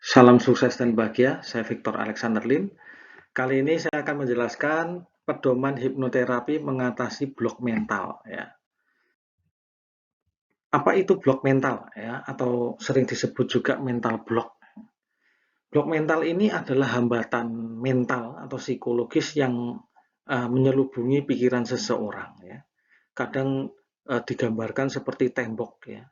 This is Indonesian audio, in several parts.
Salam sukses dan bahagia, saya Victor Alexander Lim. Kali ini saya akan menjelaskan pedoman hipnoterapi mengatasi blok mental. Ya. Apa itu blok mental? Ya, atau sering disebut juga mental block. Blok mental ini adalah hambatan mental atau psikologis yang menyelubungi pikiran seseorang. Ya. Kadang digambarkan seperti tembok, ya,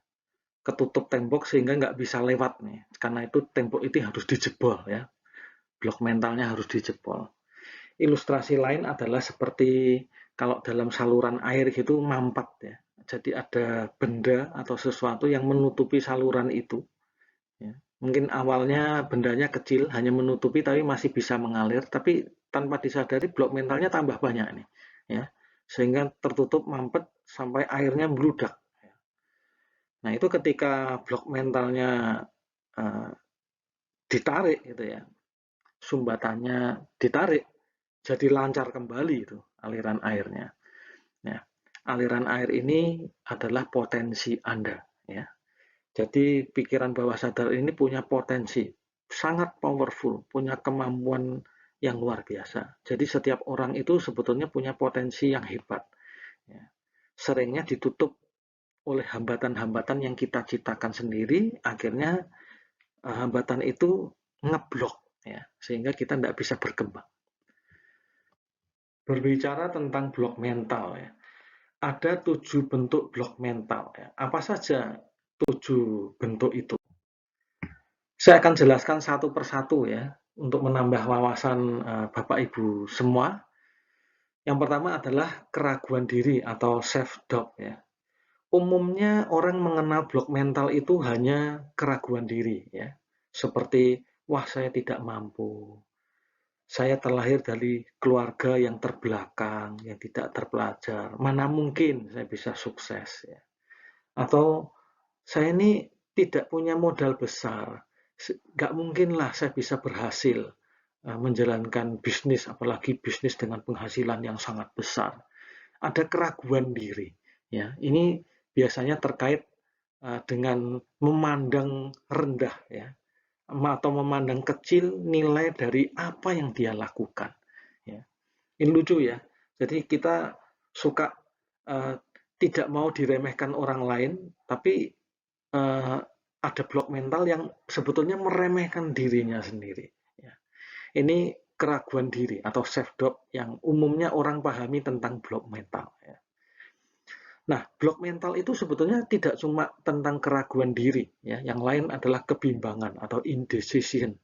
ketutup tembok sehingga nggak bisa lewat nih. Karena itu tembok itu harus dijebol, ya. Blok mentalnya harus dijebol. Ilustrasi lain adalah seperti kalau dalam saluran air gitu mampet, ya. Jadi ada benda atau sesuatu yang menutupi saluran itu. Ya. Mungkin awalnya bendanya kecil, hanya menutupi tapi masih bisa mengalir, tapi tanpa disadari blok mentalnya tambah banyak nih. Ya. Sehingga tertutup mampet sampai airnya meludak. Nah itu ketika blok mentalnya uh, ditarik gitu ya, sumbatannya ditarik, jadi lancar kembali itu aliran airnya. Ya, aliran air ini adalah potensi Anda. Ya. Jadi pikiran bawah sadar ini punya potensi sangat powerful, punya kemampuan yang luar biasa. Jadi setiap orang itu sebetulnya punya potensi yang hebat. Ya. Seringnya ditutup oleh hambatan-hambatan yang kita ciptakan sendiri, akhirnya hambatan itu ngeblok, ya, sehingga kita tidak bisa berkembang. Berbicara tentang blok mental, ya, ada 7 bentuk blok mental. Ya. Apa saja 7 bentuk itu? Saya akan jelaskan satu persatu ya, untuk menambah wawasan Bapak Ibu semua. Yang pertama adalah keraguan diri atau self-doubt. Ya. Umumnya orang mengenal blok mental itu hanya keraguan diri. Ya. Seperti, wah saya tidak mampu, saya terlahir dari keluarga yang terbelakang, yang tidak terpelajar. Mana mungkin saya bisa sukses, ya. Atau saya ini tidak punya modal besar, nggak mungkinlah saya bisa berhasil menjalankan bisnis, apalagi bisnis dengan penghasilan yang sangat besar. Ada keraguan diri, ya. Ini biasanya terkait dengan memandang rendah, ya, atau memandang kecil nilai dari apa yang dia lakukan. Ya. Ini lucu ya. Jadi kita suka uh, tidak mau diremehkan orang lain, tapi ada blok mental yang sebetulnya meremehkan dirinya sendiri. Ya. Ini keraguan diri atau self-doubt yang umumnya orang pahami tentang blok mental. Ya. Nah, blok mental itu sebetulnya tidak cuma tentang keraguan diri, ya. Yang lain adalah kebimbangan atau indecision.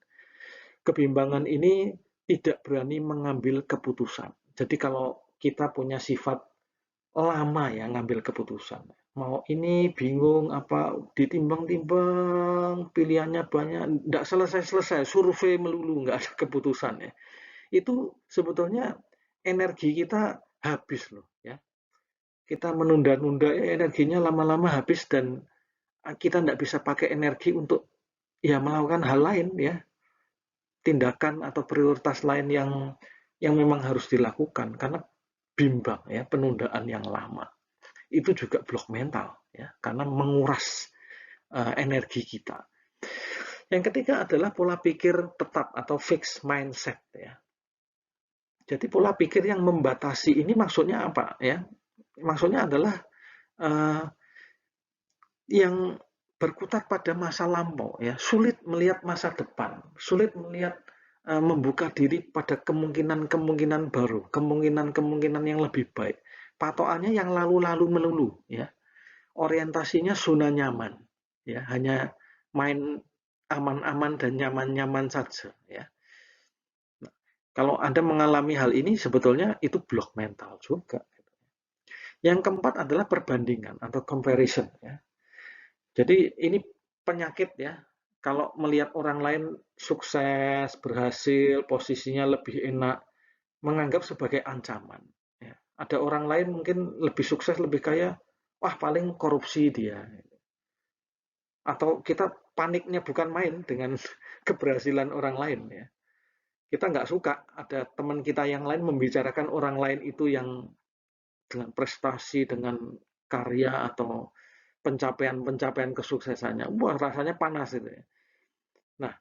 Kebimbangan ini tidak berani mengambil keputusan. Jadi kalau kita punya sifat lama ya ngambil keputusan. Mau ini bingung apa ditimbang-timbang, pilihannya banyak, enggak selesai-selesai, survei melulu, enggak ada keputusan ya. Itu sebetulnya energi kita habis loh ya. Kita menunda-nunda energinya lama-lama habis dan kita enggak bisa pakai energi untuk ya melakukan hal lain ya, tindakan atau prioritas lain yang memang harus dilakukan karena bimbang ya, penundaan yang lama. Itu juga blok mental ya, karena menguras energi kita. Yang ketiga adalah pola pikir tetap atau fixed mindset ya. Jadi pola pikir yang membatasi ini maksudnya apa ya? Maksudnya adalah uh, yang berkutat pada masa lampau ya, sulit melihat masa depan, sulit melihat membuka diri pada kemungkinan-kemungkinan baru, kemungkinan-kemungkinan yang lebih baik. Patokannya yang lalu-lalu melulu ya. Orientasinya zona nyaman ya, hanya main aman-aman dan nyaman-nyaman saja ya. Nah, kalau Anda mengalami hal ini sebetulnya itu blok mental juga. Yang keempat adalah perbandingan atau comparison ya. Jadi ini penyakit ya. Kalau melihat orang lain sukses, berhasil, posisinya lebih enak, menganggap sebagai ancaman. Ya. Ada orang lain mungkin lebih sukses, lebih kaya, wah paling korupsi dia. Atau kita paniknya bukan main dengan keberhasilan orang lain. Ya. Kita nggak suka ada teman kita yang lain membicarakan orang lain itu yang dengan prestasi, dengan karya atau pencapaian-pencapaian kesuksesannya. Wah rasanya panas itu ya. Nah,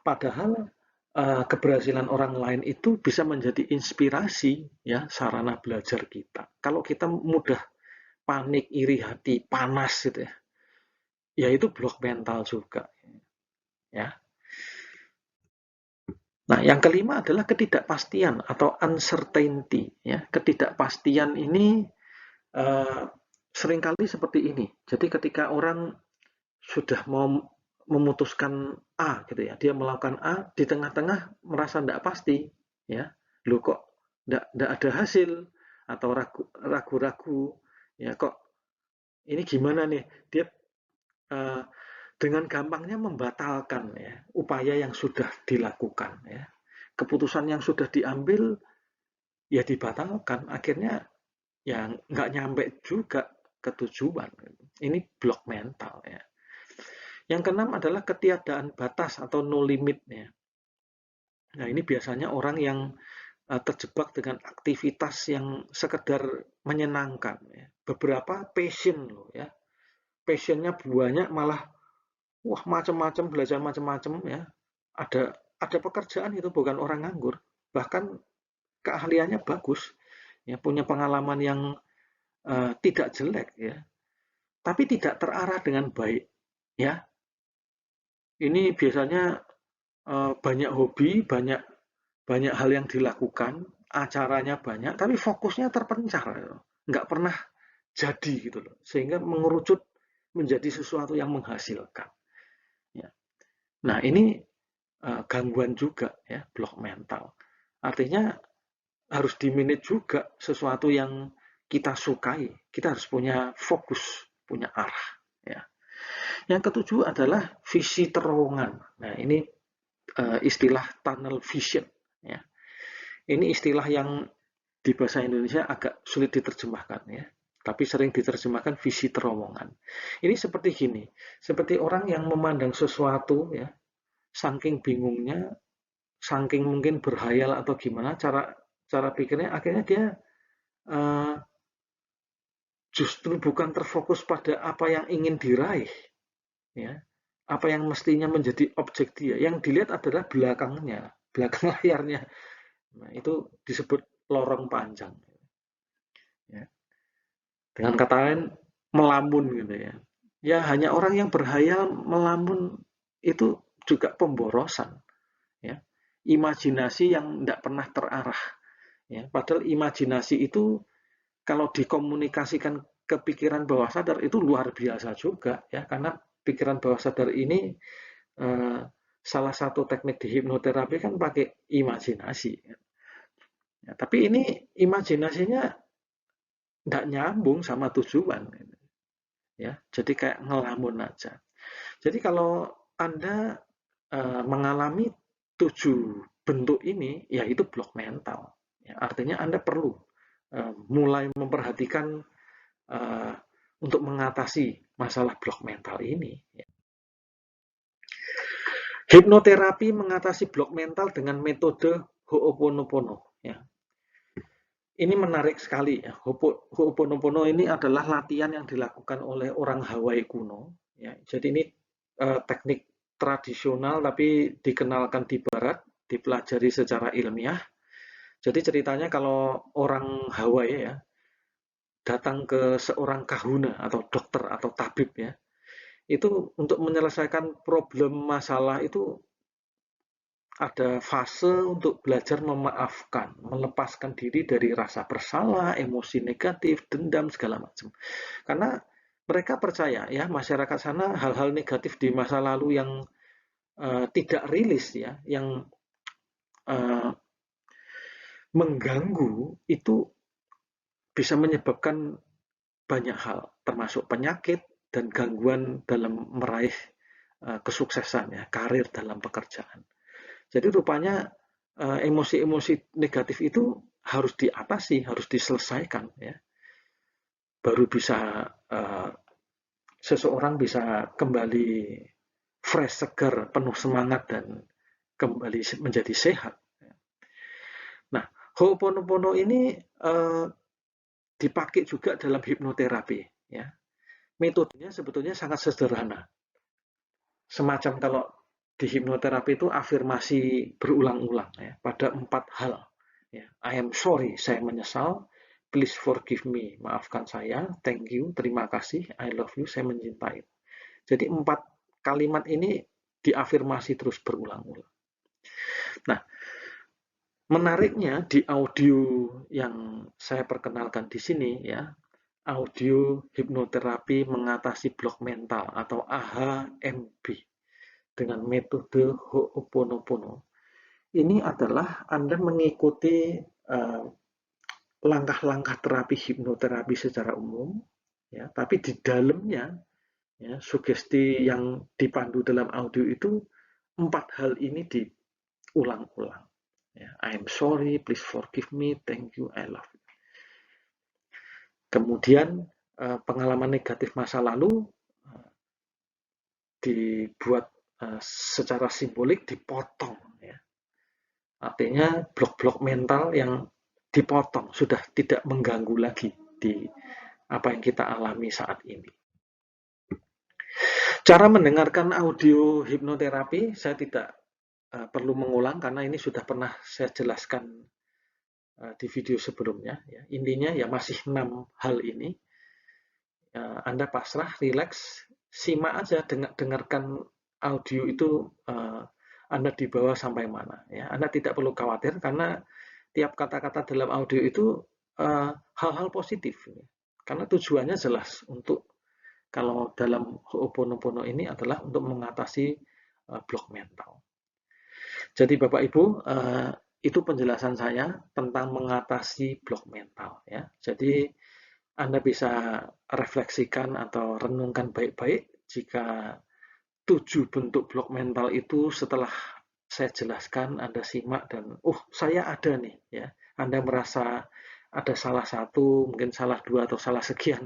Padahal keberhasilan orang lain itu bisa menjadi inspirasi ya sarana belajar kita. Kalau kita mudah panik, iri hati, panas gitu ya, ya itu blok mental juga ya. Nah, yang kelima adalah ketidakpastian atau uncertainty ya. Ketidakpastian ini uh, seringkali seperti ini. Jadi ketika orang sudah mau memutuskan A gitu ya, dia melakukan A, di tengah-tengah merasa tidak pasti ya, lu kok tidak ada hasil atau ragu-ragu ya, kok ini gimana nih, dia uh, dengan gampangnya membatalkan ya upaya yang sudah dilakukan ya, keputusan yang sudah diambil ya dibatalkan, akhirnya ya nggak nyampe juga ke tujuan. Ini blok mental ya. Yang keenam adalah ketiadaan batas atau no limit ya. Nah, ini biasanya orang yang terjebak dengan aktivitas yang sekedar menyenangkan ya. Beberapa passion loh ya. Passionnya banyak, malah wah macam-macam, belajar macam-macam ya. Ada pekerjaan itu bukan orang nganggur, bahkan keahliannya bagus ya, punya pengalaman yang tidak jelek ya, tapi tidak terarah dengan baik ya. Ini biasanya banyak hobi, banyak banyak hal yang dilakukan, acaranya banyak, tapi fokusnya terpencar, nggak pernah jadi gitu loh, sehingga mengerucut menjadi sesuatu yang menghasilkan. Ya. Nah ini gangguan juga ya, blok mental. Artinya harus dimanage juga sesuatu yang kita sukai, kita harus punya fokus, punya arah. Ya. Yang ketujuh adalah visi terowongan. Nah ini istilah tunnel vision. Ya. Ini istilah yang di bahasa Indonesia agak sulit diterjemahkan ya, tapi sering diterjemahkan visi terowongan. Ini seperti gini, seperti orang yang memandang sesuatu ya, saking bingungnya, saking mungkin berhayal atau gimana cara cara pikirnya, akhirnya dia uh, justru bukan terfokus pada apa yang ingin diraih ya, apa yang mestinya menjadi objek dia, yang dilihat adalah belakangnya, belakang layarnya. Nah, itu disebut lorong panjang ya. Dengan kata lain, melamun gitu ya. Ya hanya orang yang berhayal melamun itu juga pemborosan ya. Imajinasi yang tidak pernah terarah ya. Padahal imajinasi itu kalau dikomunikasikan ke pikiran bawah sadar itu luar biasa juga ya, karena pikiran bawah sadar ini eh, salah satu teknik di hipnoterapi kan pakai imajinasi ya. Ya, tapi ini imajinasinya tidak nyambung sama tujuan ya, jadi kayak ngelamun aja. Jadi kalau Anda mengalami 7 bentuk ini, ya itu blok mental ya, artinya Anda perlu mulai memperhatikan untuk mengatasi masalah blok mental ini ya. Hipnoterapi mengatasi blok mental dengan metode Ho'oponopono ya. Ini menarik sekali ya. Ho'oponopono ini adalah latihan yang dilakukan oleh orang Hawaii kuno. Ya. Jadi ini teknik tradisional tapi dikenalkan di Barat, dipelajari secara ilmiah. Jadi ceritanya kalau orang Hawaii ya datang ke seorang kahuna atau dokter atau tabib ya, itu untuk menyelesaikan problem masalah itu ada fase untuk belajar memaafkan, melepaskan diri dari rasa bersalah, emosi negatif, dendam segala macam. Karena mereka percaya ya, masyarakat sana hal-hal negatif di masa lalu yang tidak rilis ya, yang uh, mengganggu itu bisa menyebabkan banyak hal, termasuk penyakit dan gangguan dalam meraih kesuksesan ya, karir dalam pekerjaan. Jadi rupanya emosi-emosi negatif itu harus diatasi, harus diselesaikan ya. Baru bisa seseorang bisa kembali fresh, segar, penuh semangat dan kembali menjadi sehat. Nah, Ho'oponopono ini dipakai juga dalam hipnoterapi ya. Metodenya sebetulnya sangat sederhana. Semacam kalau di hipnoterapi itu afirmasi berulang-ulang ya, pada 4 hal. Ya. I am sorry, saya menyesal. Please forgive me, maafkan saya. Thank you, terima kasih. I love you, saya mencintai. Jadi 4 kalimat ini diafirmasi terus berulang-ulang. Nah, menariknya di audio yang saya perkenalkan di sini ya, audio hipnoterapi mengatasi blok mental atau AHMB dengan metode Ho'oponopono. Ini adalah Anda mengikuti langkah-langkah terapi hipnoterapi secara umum, ya, tapi di dalamnya ya, sugesti yang dipandu dalam audio itu 4 hal ini diulang-ulang. Ya, I'm sorry, please forgive me, thank you, I love you. Kemudian pengalaman negatif masa lalu dibuat secara simbolik dipotong. Ya. Artinya blok-blok mental yang dipotong, sudah tidak mengganggu lagi di apa yang kita alami saat ini. Cara mendengarkan audio hipnoterapi saya tidak perlu mengulang karena ini sudah pernah saya jelaskan di video sebelumnya. Ya. Intinya ya masih 6 hal ini. Anda pasrah, rileks, simak aja, dengarkan audio itu Anda dibawa sampai mana. Ya. Anda tidak perlu khawatir karena tiap kata-kata dalam audio itu hal-hal positif. Ya. Karena tujuannya jelas untuk kalau dalam Ho'oponopono ini adalah untuk mengatasi blok mental. Jadi Bapak Ibu, itu penjelasan saya tentang mengatasi blok mental. Ya. Jadi Anda bisa refleksikan atau renungkan baik-baik jika 7 bentuk blok mental itu setelah saya jelaskan Anda simak dan saya ada nih ya. Anda merasa ada salah satu, mungkin salah 2 atau salah sekian.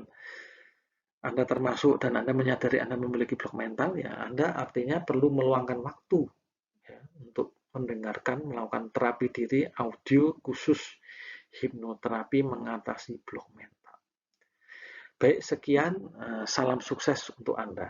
Anda termasuk dan Anda menyadari Anda memiliki blok mental, ya Anda artinya perlu meluangkan waktu ya, untuk mendengarkan, melakukan terapi diri audio khusus hipnoterapi mengatasi blok mental. Baik, sekian, salam sukses untuk Anda.